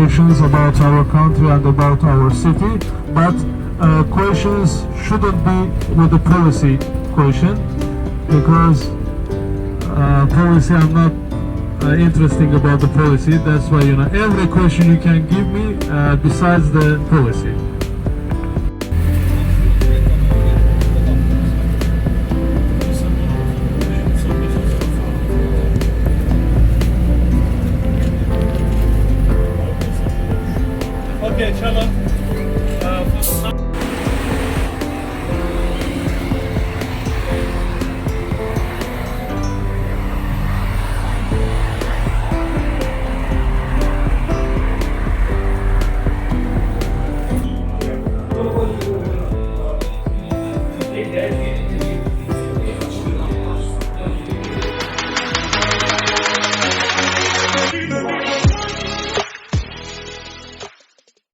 questions about our country and about our city, but questions shouldn't be with the policy question, because policy, I'm not interesting about the policy. That's why, you know, every question you can give me besides the policy. Okay, inshallah.